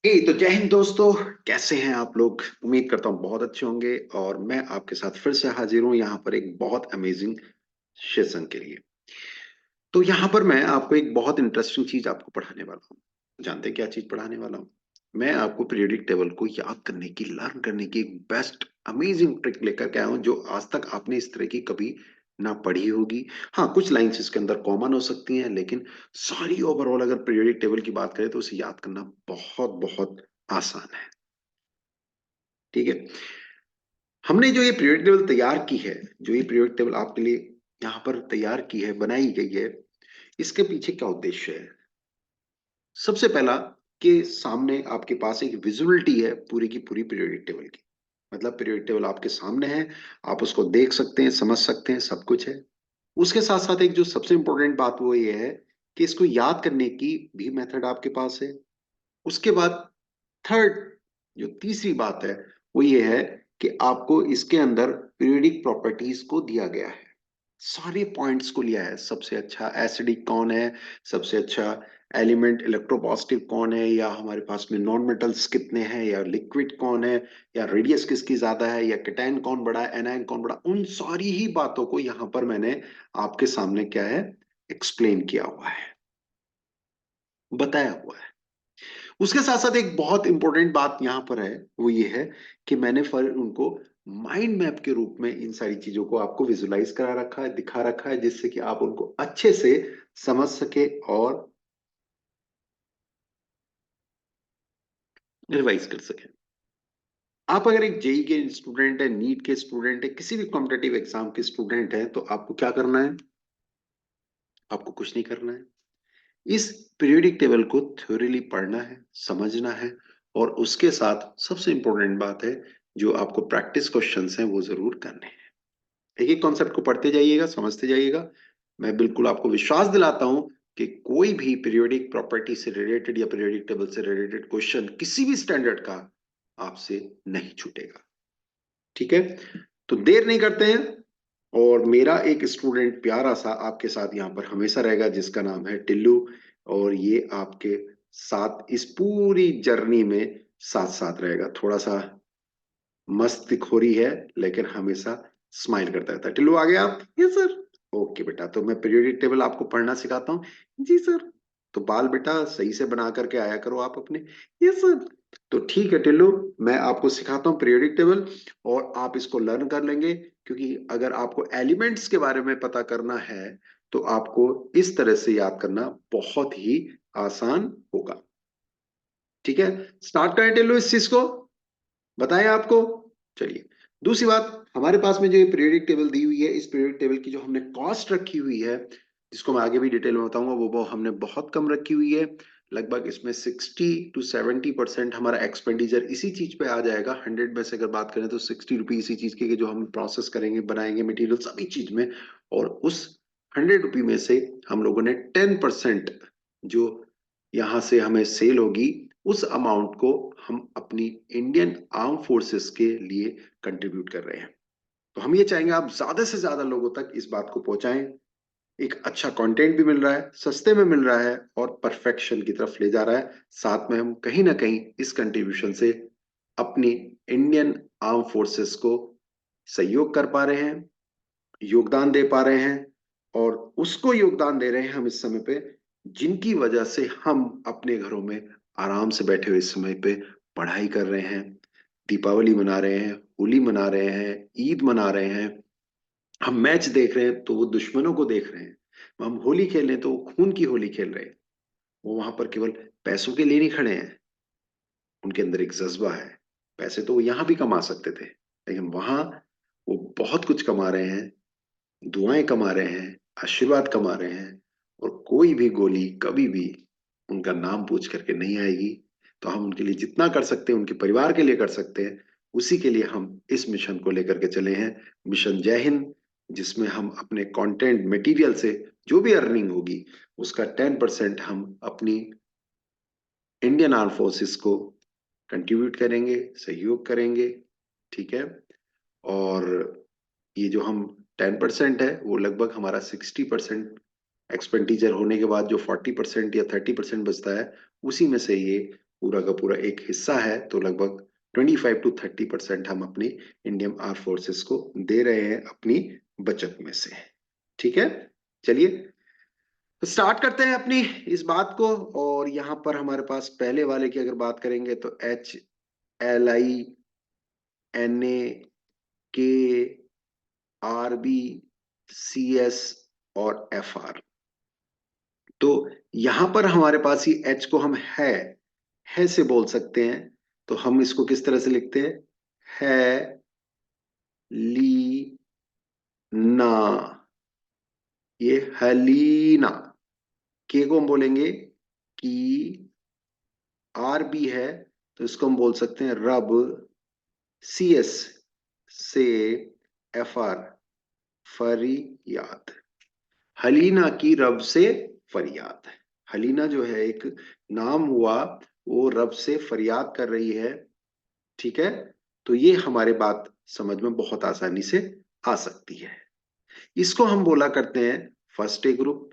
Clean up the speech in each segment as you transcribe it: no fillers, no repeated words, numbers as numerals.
तो जय हिंद दोस्तों। कैसे हैं आप लोग? उम्मीद करता हूँ बहुत अच्छे होंगे। और मैं आपके साथ फिर से हाजिर हूँ यहाँ पर एक बहुत अमेजिंग सेशन के लिए। तो यहाँ पर मैं आपको एक बहुत इंटरेस्टिंग चीज आपको पढ़ाने वाला हूँ। जानते हैं क्या चीज पढ़ाने वाला हूँ? मैं आपको पीरियोडिक टेबल को याद करने की, लर्न करने की एक बेस्ट अमेजिंग ट्रिक लेकर के आया हूँ, जो आज तक आपने इस तरह की कभी ना पढ़ी होगी। हाँ, कुछ लाइंस इसके अंदर कॉमन हो सकती हैं, लेकिन सारी ओवरऑल अगर पीरियोडिक टेबल की बात करें तो उसे याद करना बहुत बहुत आसान है। ठीक है। हमने जो ये पीरियोडिक टेबल तैयार की है, जो ये पीरियोडिक टेबल आपके लिए यहाँ पर तैयार की है, बनाई गई है, इसके पीछे क्या उद्देश्य है? सबसे पहला, कि सामने आपके पास एक विजुअलिटी है पूरी की पूरी पीरियोडिक टेबल की। मतलब पीरियोडिक टेबल आपके सामने है, आप उसको देख सकते हैं, समझ सकते हैं, सब कुछ है। उसके साथ साथ एक जो सबसे इंपॉर्टेंट बात वो ये है कि इसको याद करने की भी मेथड आपके पास है। उसके बाद थर्ड, जो तीसरी बात है, वो ये है कि आपको इसके अंदर पीरियोडिक प्रॉपर्टीज को दिया गया है। सारे पॉइंट्स को लिया है। सबसे अच्छा एसिडिक कौन है, सबसे अच्छा एलिमेंट इलेक्ट्रोपॉजिटिव कौन है, या हमारे पास में नॉन मेटल्स कितने हैं, या लिक्विड कौन है, या रेडियस किसकी ज्यादा है, या केटायन कौन बड़ा है, एनायन कौन बड़ा, उन सारी ही बातों को यहाँ पर मैंने आपके सामने क्या है, एक्सप्लेन किया हुआ है, बताया हुआ है। उसके साथ साथ एक बहुत इंपॉर्टेंट बात यहाँ पर है, वो ये है कि मैंने फिर उनको माइंड मैप के रूप में इन सारी चीजों को आपको विजुलाइज करा रखा है, दिखा रखा है, जिससे कि आप उनको अच्छे से समझ सके और रिवाइज कर सके। आप अगर एक जेई के स्टूडेंट है, नीट के स्टूडेंट है, किसी भी कॉम्पिटेटिव एग्जाम के स्टूडेंट है, तो आपको क्या करना है? आपको कुछ नहीं करना है। इस पीरियोडिक टेबल को थ्योरीली पढ़ना है, समझना है, और उसके साथ सबसे इंपॉर्टेंट बात है, जो आपको प्रैक्टिस क्वेश्चंस हैं वो जरूर करने हैं। एक एक कॉन्सेप्ट को पढ़ते जाइएगा, समझते जाइएगा। मैं बिल्कुल आपको विश्वास दिलाता हूं कि कोई भी पीरियोडिक प्रॉपर्टी से रिलेटेड या पीरियोडिक टेबल से रिलेटेड क्वेश्चन किसी भी स्टैंडर्ड का आपसे नहीं छूटेगा। ठीक है। तो देर नहीं करते हैं। और मेरा एक स्टूडेंट प्यारा सा आपके साथ यहाँ पर हमेशा रहेगा, जिसका नाम है टिल्लू। और ये आपके साथ इस पूरी जर्नी में साथ साथ रहेगा। थोड़ा सा मस्तिखोरी है, लेकिन हमेशा स्माइल करता रहता है। टिल्लू आ गए आप? Yes sir. ओके बेटा, तो मैं पीरियोडिक टेबल आपको पढ़ना सिखाता हूँ। जी सर। तो बाल बेटा सही से बना करके आया करो आप अपने। Yes sir. तो ठीक है टिल्लू, मैं आपको सिखाता हूँ पीरियोडिक टेबल, और आप इसको लर्न कर लेंगे। क्योंकि अगर आपको एलिमेंट्स के बारे में पता करना है, तो आपको इस तरह से याद करना बहुत ही आसान होगा। ठीक है। स्टार्ट करें टिल्लू इस चीज को, बताएं आपको। चलिए, दूसरी बात, हमारे पास में जो ये पीरियोडिक टेबल दी हुई है, इस पीरियोडिक टेबल की जो हमने कॉस्ट रखी हुई है, जिसको मैं आगे भी डिटेल में बताऊंगा, वो हमने बहुत कम रखी हुई है। लगभग इसमें 60 to 70% हमारा एक्सपेंडिचर इसी चीज पे आ जाएगा। 100 में से अगर बात करें तो 60 रुपी इसी चीज के जो हम प्रोसेस करेंगे, बनाएंगे मटेरियल सभी चीज में। और उस 100 रुपी में से हम लोगों ने 10% जो यहाँ से हमें सेल होगी, उस अमाउंट को हम अपनी इंडियन आर्म फोर्सेस के लिए कंट्रीब्यूट कर रहे हैं। तो हम ये चाहेंगे आप ज्यादा से ज्यादा लोगों तक इस बात को पहुंचाएं। एक अच्छा कंटेंट भी मिल रहा है, सस्ते में मिल रहा है, और परफेक्शन की तरफ ले जा रहा है। साथ में हम कहीं ना कहीं इस कंट्रीब्यूशन से अपनी इंडियन आर्म फोर्सेस को सहयोग कर पा रहे हैं, योगदान दे पा रहे हैं। और उसको योगदान दे रहे हैं हम इस समय पे, जिनकी वजह से हम अपने घरों में आराम से बैठे हुए इस समय पे पढ़ाई कर रहे हैं, दीपावली मना रहे हैं, होली मना रहे हैं, ईद मना रहे हैं। हम मैच देख रहे हैं तो वो दुश्मनों को देख रहे हैं। हम होली खेल रहे हैं तो वो खून की होली खेल रहे हैं। वो वहां पर केवल पैसों के लिए नहीं खड़े हैं, उनके अंदर एक जज्बा है। पैसे तो वो यहाँ भी कमा सकते थे, लेकिन वहां वो बहुत कुछ कमा रहे हैं, दुआएं कमा रहे हैं, आशीर्वाद कमा रहे हैं। और कोई भी गोली कभी भी उनका नाम पूछ करके नहीं आएगी। तो हम उनके लिए जितना कर सकते हैं, उनके परिवार के लिए कर सकते हैं, उसी के लिए हम इस मिशन को लेकर के चले हैं। मिशन जय हिंद, जिसमें हम अपने कंटेंट मटेरियल से जो भी अर्निंग होगी, उसका 10% हम अपनी इंडियन आर्म फोर्सेस को कंट्रीब्यूट करेंगे, सहयोग करेंगे। ठीक है। और ये जो हम 10% है, वो लगभग हमारा 60% एक्सपेंडिचर होने के बाद जो 40% या 30% बचता है, उसी में से ये पूरा का पूरा एक हिस्सा है, तो लगभग 25 to 30% हम अपनी इंडियन आर्म फोर्सेस को दे रहे हैं अपनी बचत में से। ठीक है, चलिए तो स्टार्ट करते हैं अपनी इस बात को। और यहाँ पर हमारे पास पहले वाले की अगर बात करेंगे तो HLINAKRBCS और FR। तो यहां पर हमारे पास ही H को हम है से बोल सकते हैं। तो हम इसको किस तरह से लिखते हैं? है ली ना, ये हलीना। के को हम बोलेंगे कि आर बी है, तो इसको हम बोल सकते हैं रब। सी एस से एफ आर फरियाद। हलीना की रब से फरियाद। हलीना जो है एक नाम हुआ, वो रब से फरियाद कर रही है। ठीक है, तो ये हमारे बात समझ में बहुत आसानी से आ सकती है। इसको हम बोला करते हैं फर्स्ट ए ग्रुप।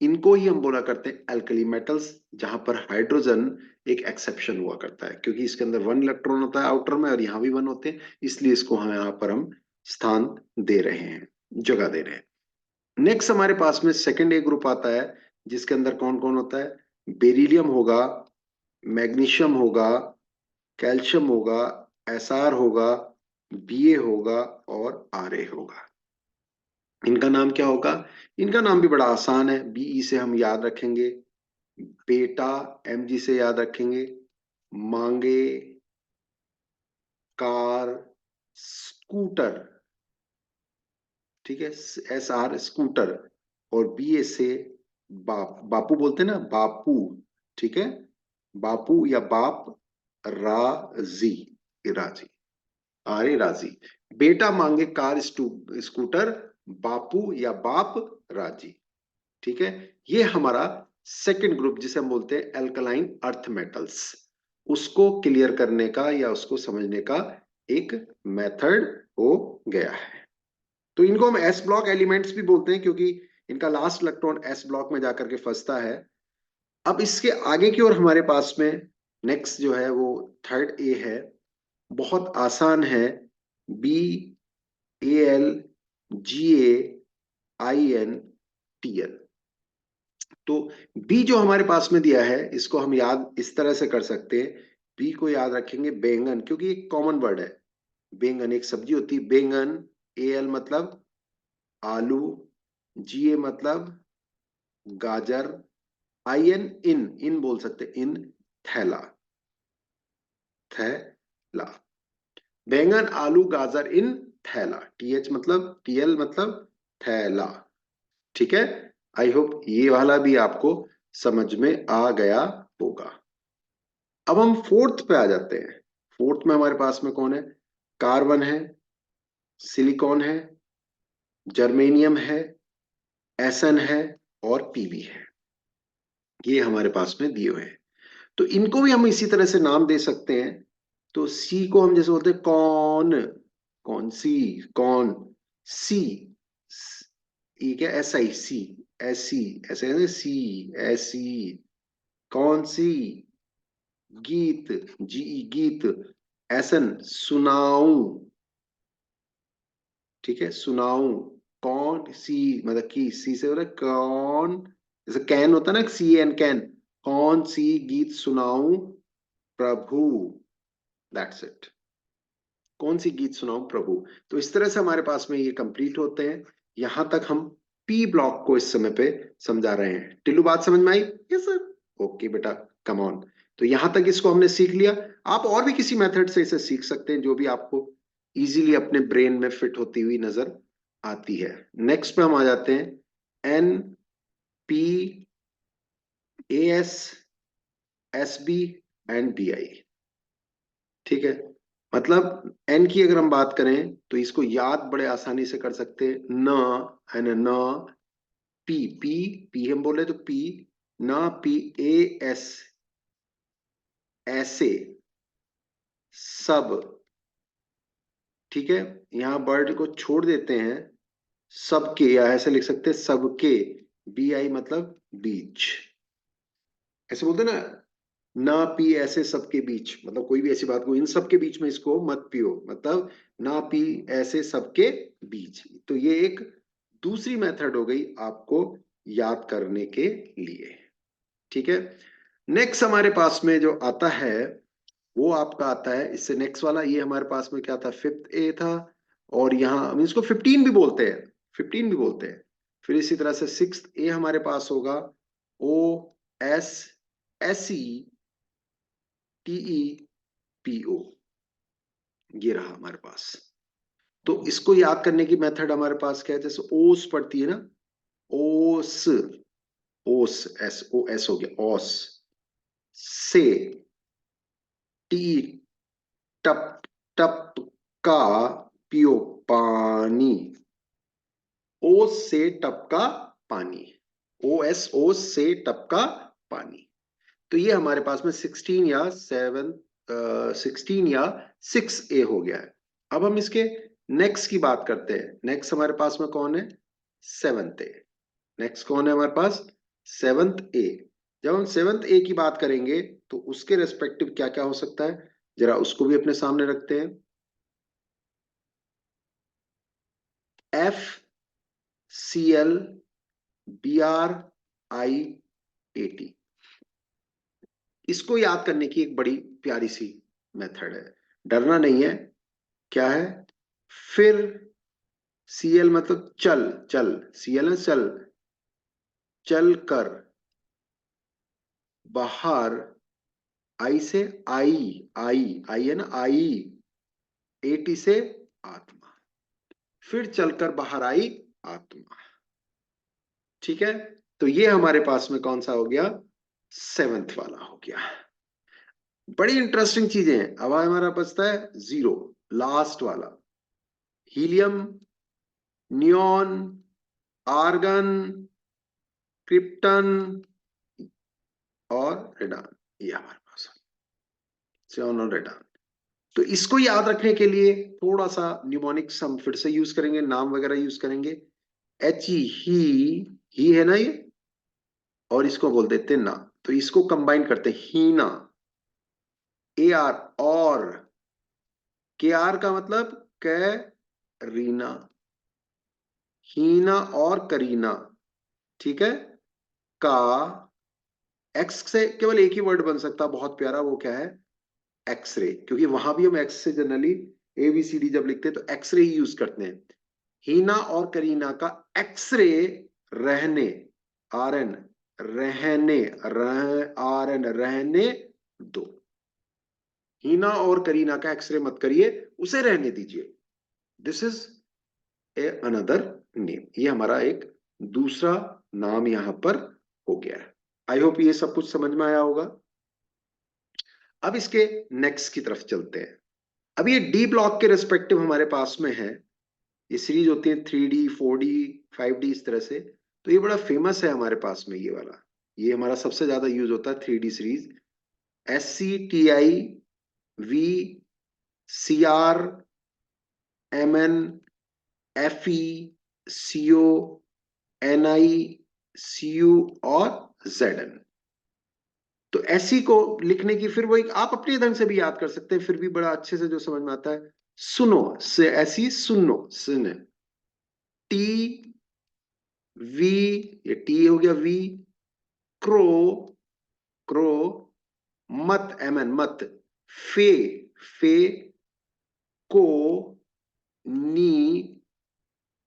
इनको ही हम बोला करते हैं अल्कली मेटल्स, जहां पर हाइड्रोजन एक एक्सेप्शन हुआ करता है, क्योंकि इसके अंदर 1 इलेक्ट्रॉन होता है आउटर में और यहाँ भी 1 होते हैं, इसलिए इसको हम यहाँ पर हम स्थान दे रहे हैं, जगह दे रहे हैं। नेक्स्ट हमारे पास में सेकेंड ए ग्रुप आता है, जिसके अंदर कौन कौन होता है? बेरिलियम होगा, मैग्नीशियम होगा, कैल्शियम होगा, एसआर होगा, बीए होगा और आरए होगा। इनका नाम क्या होगा? इनका नाम भी बड़ा आसान है, बीई से हम याद रखेंगे, बेटा एमजी से याद रखेंगे, मांगे कार स्कूटर। ठीक है, एस आर स्कूटर। और बीए से बापू बोलते हैं ना, बापू। ठीक है, बापू या बाप, राजी, राजी, आरे राजी। बेटा मांगे कार स्कूटर, बापू या बाप राजी। ठीक है, ये हमारा सेकंड ग्रुप जिसे हम बोलते हैं एल्कलाइन अर्थ मेटल्स, उसको क्लियर करने का या उसको समझने का एक मेथड हो गया है। तो इनको हम एस ब्लॉक एलिमेंट्स भी बोलते हैं, क्योंकि इनका लास्ट इलेक्ट्रॉन एस ब्लॉक में जाकर के फंसता है। अब इसके आगे की ओर हमारे पास में नेक्स्ट जो है वो थर्ड ए है, बहुत आसान है, BALGAINTL। तो बी जो हमारे पास में दिया है, इसको हम याद इस तरह से कर सकते हैं। बी को याद रखेंगे बैंगन, क्योंकि एक कॉमन वर्ड है। बैंगन एक सब्जी होती है, बैंगन। एल मतलब आलू, जीए मतलब गाजर, आई एन इन, इन बोल सकते, इन थैला, थैला। बैंगन आलू गाजर इन थैला, टीएच मतलब, टीएल मतलब थैला। ठीक है, आई होप ये वाला भी आपको समझ में आ गया होगा। अब हम फोर्थ पे आ जाते हैं। फोर्थ में हमारे पास में कौन है? कार्बन है, सिलिकॉन है, जर्मेनियम है, एसएन है और पीबी है। ये हमारे पास में दिए हुए हैं। तो इनको भी हम इसी तरह से नाम दे सकते हैं। तो सी को हम जैसे बोलते हैं कौन, कौन सी, कौन सी, ये क्या, S I C, S C, ऐसे कहते हैं सी, ऐसी, कौन सी, गीत, जी गीत, एसन सुनाऊं। ठीक है, सुनाऊं, कौन सी मतलब की, सी से बोला कौन, जैसे कैन होता है ना, सी एन कैन, कौन सी गीत सुनाऊं प्रभु, दैट्स इट। कौन सी गीत सुनाऊं प्रभु। तो इस तरह से हमारे पास में ये कंप्लीट होते हैं। यहां तक हम पी ब्लॉक को इस समय पे समझा रहे हैं। टिल्लू बात समझ में आई? यस सर, ओके बेटा, कम ऑन। तो यहां तक इसको हमने सीख लिया। आप और भी किसी मेथड से इसे सीख सकते हैं, जो भी आपको इजीली अपने ब्रेन में फिट होती हुई नजर आती है। नेक्स्ट पे हम आ जाते हैं, NPASSB and DI। ठीक है, मतलब एन की अगर हम बात करें तो इसको याद बड़े आसानी से कर सकते हैं, न है ना, न पी, पी पी हम बोले तो पी, ना पी, AS ऐसे, सब। ठीक है, यहां बर्ड को छोड़ देते हैं, सबके, या ऐसे लिख सकते हैं सबके, BI मतलब बीच, ऐसे बोलते हैं ना, ना पी ऐसे सबके बीच, मतलब कोई भी ऐसी बात को इन सबके बीच में इसको मत पियो, मतलब ना पी ऐसे सबके बीच। तो ये एक दूसरी मेथड हो गई आपको याद करने के लिए। ठीक है। नेक्स्ट हमारे पास में जो आता है वो आपका आता है इससे नेक्स्ट वाला, ये हमारे पास में क्या था, फिफ्थ ए था। और यहाँ हम इसको 15 भी बोलते हैं, 15 भी बोलते हैं। फिर इसी तरह से सिक्स ए हमारे पास होगा O S S E T E P O, ये रहा हमारे पास। तो इसको याद करने की मेथड हमारे पास क्या है, जैसे ओस पड़ती है ना, ओस, ओस एस ओ एस हो गया ओस, से टी टप, टप का पियो पानी, ओस से टपका पानी, ओ एस ओस से टपका पानी। तो ये हमारे पास में 16 या 7, 16 या 6A हो गया है। अब हम इसके नेक्स्ट की बात करते हैं। नेक्स्ट हमारे पास में कौन है, 7th A। नेक्स्ट कौन है हमारे पास, 7th A। जब हम 7th A की बात करेंगे तो उसके रेस्पेक्टिव क्या क्या हो सकता है, जरा उसको भी अपने सामने रखते हैं। FClBrIAT, इसको याद करने की एक बड़ी प्यारी सी मेथड है, डरना नहीं है। क्या है, फिर Cl मतलब चल, चल Cl है चल, चल कर बाहर, आई से आई है ना, आई, एटी से आत्मा, फिर चलकर बाहर आई आत्मा। ठीक है। तो ये हमारे पास में कौन सा हो गया, 7th वाला हो गया। बड़ी इंटरेस्टिंग चीजें हैं। अब हमारा बचता है 0, लास्ट वाला, हीलियम, नियॉन, आर्गन, क्रिप्टन और रेडान, ये हमारे पास सियोन और रेडान। तो इसको याद रखने के लिए थोड़ा सा न्यूमोनिक्स हम फिर से यूज करेंगे, नाम वगैरह यूज करेंगे। एच ही है ना ये, और इसको बोल देते हैं ना, तो इसको कंबाइन करते हैं हीना, ए आर, और के आर का मतलब कैरीना, हीना और करीना। ठीक है। का एक्स से केवल एक ही वर्ड बन सकता, बहुत प्यारा, वो क्या है, एक्सरे, क्योंकि वहां भी हम एक्स से जनरली ABCD जब लिखते हैं तो एक्सरे ही यूज करते हैं। हीना और करीना का एक्सरे रहने, RN, रहने, RN रहने दो। हीना और करीना का एक्सरे मत करिए, उसे रहने दीजिए। This is a another name, ये हमारा एक दूसरा नाम यहां पर हो गया है। आई होप ये सब कुछ समझ में आया होगा। अब इसके नेक्स्ट की तरफ चलते हैं। अब ये डी ब्लॉक के रेस्पेक्टिव हमारे पास में है, ये सीरीज होती है 3D 4D 5D इस तरह से। तो ये बड़ा फेमस है हमारे पास में ये वाला, ये हमारा सबसे ज्यादा यूज होता है 3D series. SCTI, VCR, MN, FE, CO, NI, CU और ZN। तो एससी को लिखने की फिर वो एक आप अपने ढंग से भी याद कर सकते हैं, फिर भी बड़ा अच्छे से जो समझ में आता है, सुनो से ऐसी सुनो, सुने, टी वी, ये टी हो गया वी, क्रो, क्रो, मत MN मत, फे, फे, को, नी,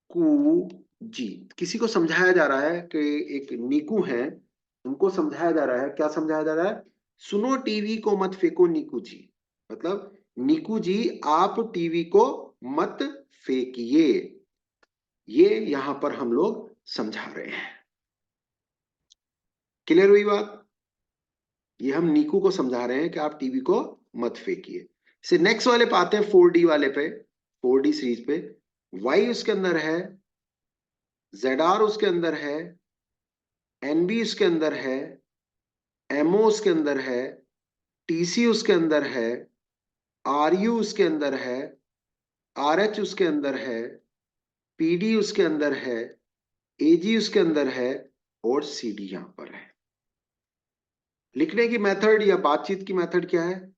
कु, जी। किसी को समझाया जा रहा है कि एक नीकू है, उनको समझाया जा रहा है, क्या समझाया जा रहा है, सुनो टीवी को मत फेंको नीकू जी, मतलब नीकू जी आप टीवी को मत फेंकिए, ये यहां पर हम लोग समझा रहे हैं। क्लियर हुई बात, ये हम नीकू को समझा रहे हैं कि आप टीवी को मत फेंकिए। से नेक्स्ट वाले पे आते हैं 4D वाले पे, 4D सीरीज पे। वाई उसके अंदर है, ZR उसके अंदर है, NB उसके अंदर है, MO उसके अंदर है, TC उसके अंदर है, RU उसके अंदर है, RH उसके अंदर है, PD उसके अंदर है, AG उसके अंदर है, और CD यहां पर है। लिखने की मेथड या बातचीत की मेथड क्या है?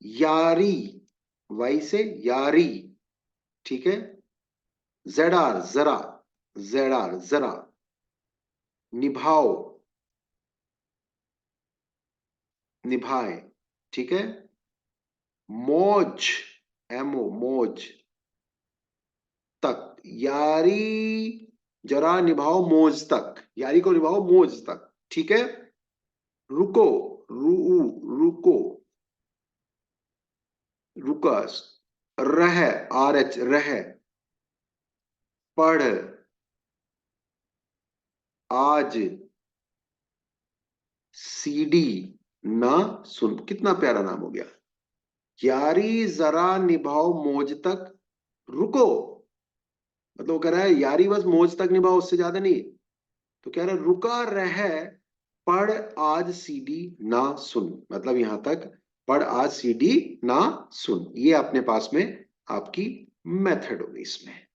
यारी, वाई से यारी, ठीक है। जेड आर जरा, जेड आर जरा, निभाओ, निभाए, ठीक है। मौज, एमओ मौज, तक, यारी जरा निभाओ मौज तक, यारी को निभाओ मौज तक, ठीक है। रुको, रू, रुको, रुकस, रह, आर एच रह, पढ़, आज, सीडी, ना सुन। कितना प्यारा नाम हो गया। यारी जरा निभाओ मौज तक, रुको, मतलब वो कह रहा है यारी बस मौज तक निभाओ, उससे ज्यादा नहीं। तो कह रहा है रुका रह, पढ़ आज सीडी ना सुन, मतलब यहां तक, पढ़ आज सीडी ना सुन, ये अपने पास में आपकी मेथड होगी इसमें।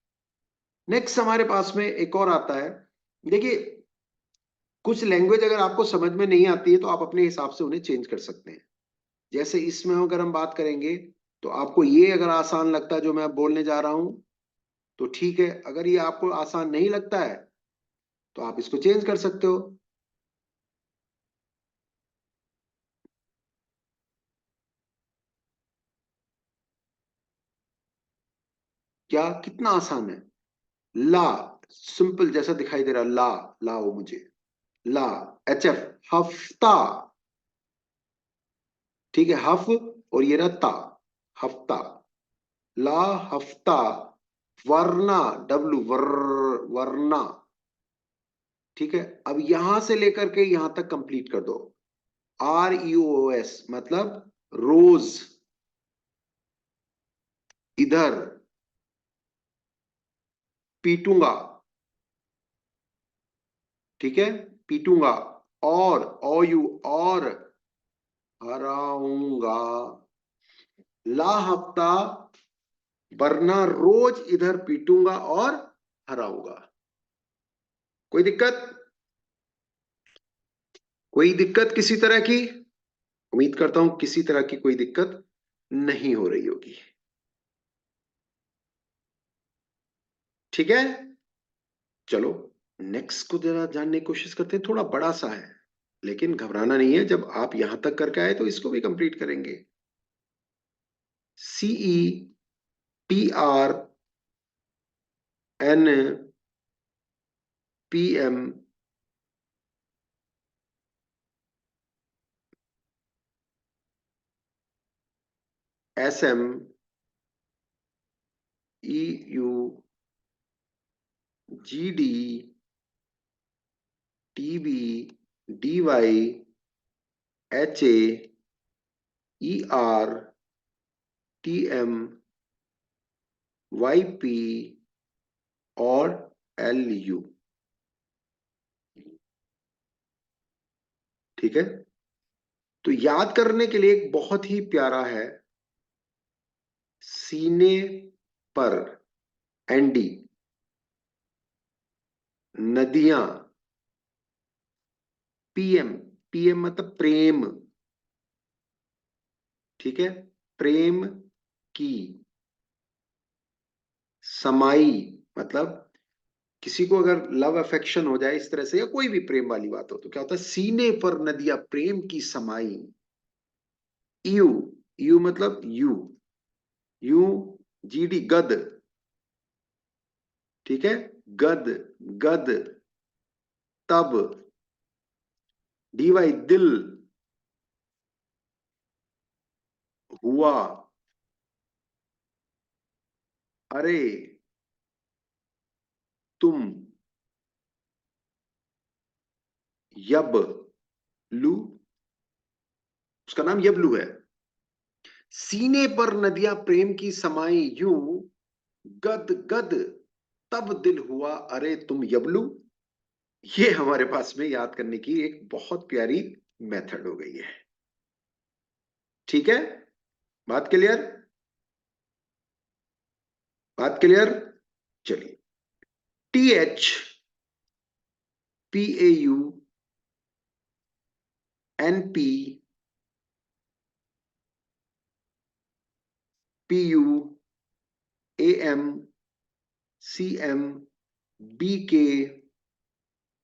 नेक्स्ट हमारे पास में एक और आता है। देखिए, कुछ लैंग्वेज अगर आपको समझ में नहीं आती है तो आप अपने हिसाब से उन्हें चेंज कर सकते हैं। जैसे इसमें अगर हम बात करेंगे तो आपको ये अगर आसान लगता है जो मैं बोलने जा रहा हूं तो ठीक है, अगर ये आपको आसान नहीं लगता है तो आप इसको चेंज कर सकते हो। क्या, कितना आसान है। ला, सिंपल जैसा दिखाई दे रहा, ला, लाओ मुझे, ला, एच एफ, हफ्ता, ठीक है, हफ, और ये रहा ता, हफ्ता, ला हफ्ता, वरना, डब्लू, वरना, ठीक है। अब यहां से लेकर के यहां तक कंप्लीट कर दो। आर यू ओ एस मतलब रोज, इधर, पीटूंगा, ठीक है, पीटूंगा, और, ओ यू, और, हराऊंगा, ला हफ्ता, वरना रोज इधर पीटूंगा और हराऊंगा। कोई दिक्कत? कोई दिक्कत किसी तरह की? उम्मीद करता हूं किसी तरह की कोई दिक्कत नहीं हो रही होगी। ठीक है, चलो नेक्स्ट को जरा जानने की कोशिश करते हैं। थोड़ा बड़ा सा है लेकिन घबराना नहीं है, जब आप यहां तक करके आए तो इसको भी कंप्लीट करेंगे। CE, P R, N, P M, S M, E U, G D, T B, D Y, H A, E R, T M, Y P, और एल यू, ठीक है। तो याद करने के लिए एक बहुत ही प्यारा है, सीने पर, एनडी, नदियां, पीएम, पीएम मतलब प्रेम, ठीक है, प्रेम की, समाई मतलब किसी को अगर लव अफेक्शन हो जाए इस तरह से, या कोई भी प्रेम वाली बात हो तो क्या होता है, सीने पर नदियां प्रेम की समाई। यू, यू मतलब यू, यू, जीडी, गद, ठीक है, गद, गद, तब, डीवाई, दिल, हुआ, अरे, तुम, यब, लू, उसका नाम यबलू है। सीने पर नदियां प्रेम की समाई यूं, गद गद, तब दिल हुआ अरे तुम यबलू। ये हमारे पास में याद करने की एक बहुत प्यारी मेथड हो गई है। ठीक है, बात क्लियर? बात क्लियर? चलिए, T H, P A you, NP, PU, AM, CM, BK,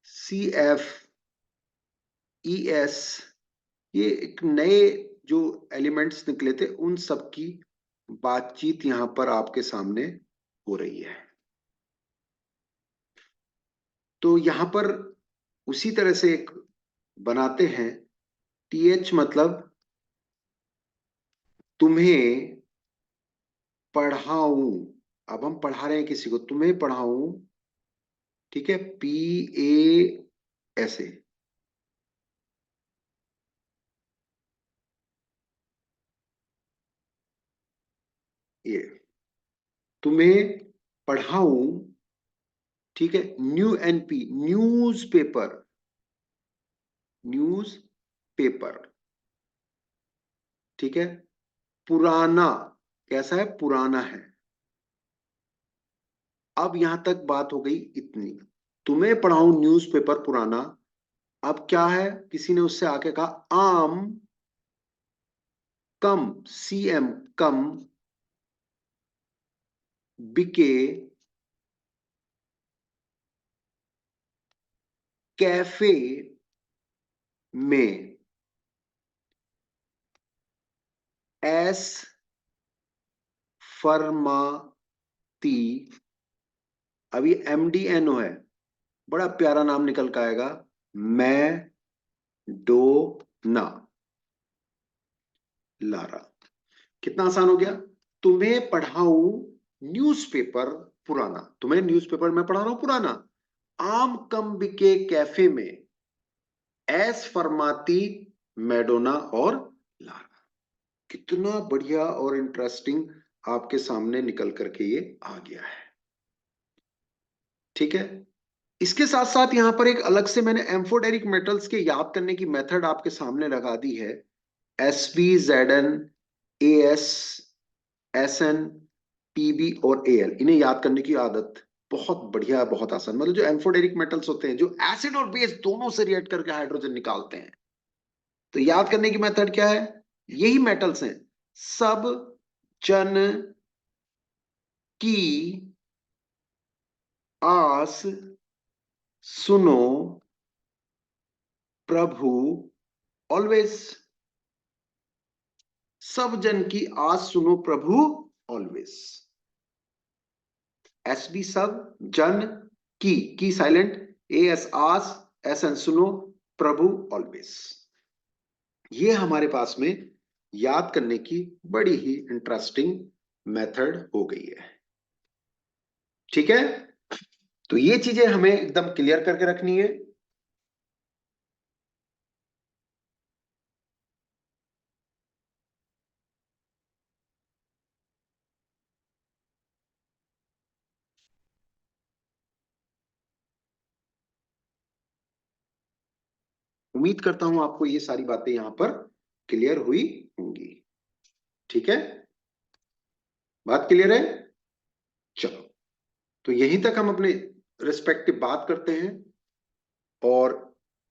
CF, ES, ये एक नए जो एलिमेंट्स निकले थे उन सब की बातचीत यहां पर आपके सामने हो रही है। तो यहां पर उसी तरह से एक बनाते हैं, TH मतलब तुम्हें पढ़ाऊं। अब हम पढ़ा रहे हैं किसी को, तुम्हें पढ़ाऊं, ठीक है, PA ऐसे। ये तुम्हें पढ़ाऊं, ठीक है, NP news paper, news paper, ठीक है। पुराना कैसा है, पुराना है। अब यहां तक बात हो गई इतनी, तुम्हें पढ़ाऊं न्यूज़पेपर पुराना। अब क्या है, किसी ने उससे आके कहा आम कम, CM कम, बिके कैफे में, एस फरमाती। अब ये MDNO है, बड़ा प्यारा नाम निकल के आएगा, मैं डो ना लारा। कितना आसान हो गया, तुम्हें पढ़ाऊं न्यूज़पेपर पुराना, तुम्हें न्यूज़पेपर मैं पढ़ा रहा हूं पुराना, आम कम बिके कैफे में, एस फरमाती मैडोना और लारा। कितना बढ़िया और इंटरेस्टिंग आपके सामने निकल करके ये आ गया है, ठीक है। इसके साथ साथ यहां पर एक अलग से मैंने एम्फोटेरिक मेटल्स के याद करने की मेथड आपके सामने लगा दी है। SB, ZN, AS, SN, PB और AL, इन्हें याद करने की आदत बहुत बढ़िया, बहुत आसान। मतलब जो एम्फोटेरिक मेटल्स होते हैं जो एसिड और बेस दोनों से रिएक्ट करके हाइड्रोजन निकालते हैं, तो याद करने की मेथड क्या है, यही मेटल्स हैं। सब जन की आस सुनो प्रभु ऑलवेज, सब जन की आस सुनो प्रभु ऑलवेज। SB सब, जन की साइलेंट, AS आस, SN सुनो, प्रभु ऑलवेज। ये हमारे पास में याद करने की बड़ी ही इंटरेस्टिंग मेथड हो गई है, ठीक है। तो ये चीजें हमें एकदम क्लियर करके रखनी है। उम्मीद करता हूं आपको ये सारी बातें यहां पर क्लियर हुई होंगी, ठीक है। बात क्लियर है, चलो। तो यहीं तक हम अपने रिस्पेक्टिव बात करते हैं, और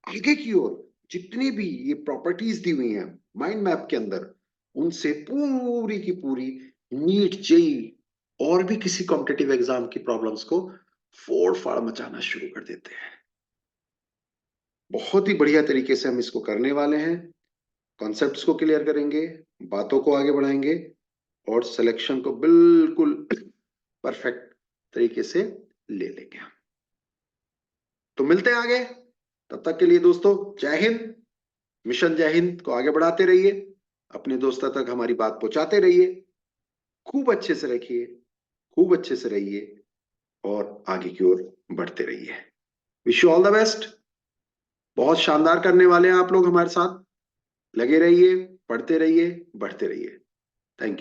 आगे की ओर जितनी भी ये प्रॉपर्टीज दी हुई हैं माइंड मैप के अंदर, उनसे पूरी की पूरी नीट, जेई और भी किसी कॉम्पिटिटिव एग्जाम की प्रॉब्लम्स को फोड़ फाड़ मचाना शुरू कर देते हैं। बहुत ही बढ़िया तरीके से हम इसको करने वाले हैं, कॉन्सेप्ट्स को क्लियर करेंगे, बातों को आगे बढ़ाएंगे, और सिलेक्शन को बिल्कुल परफेक्ट तरीके से ले लेंगे। तो मिलते हैं आगे, तब तक के लिए दोस्तों जय हिंद। मिशन जय हिंद को आगे बढ़ाते रहिए, अपने दोस्तों तक हमारी बात पहुंचाते रहिए, खूब अच्छे से रखिए, खूब अच्छे से रहिए, और आगे की ओर बढ़ते रहिए। Wish you all the best. बहुत शानदार करने वाले हैं आप लोग हमारे साथ, लगे रहिए, पढ़ते रहिए, बढ़ते रहिए। Thank you.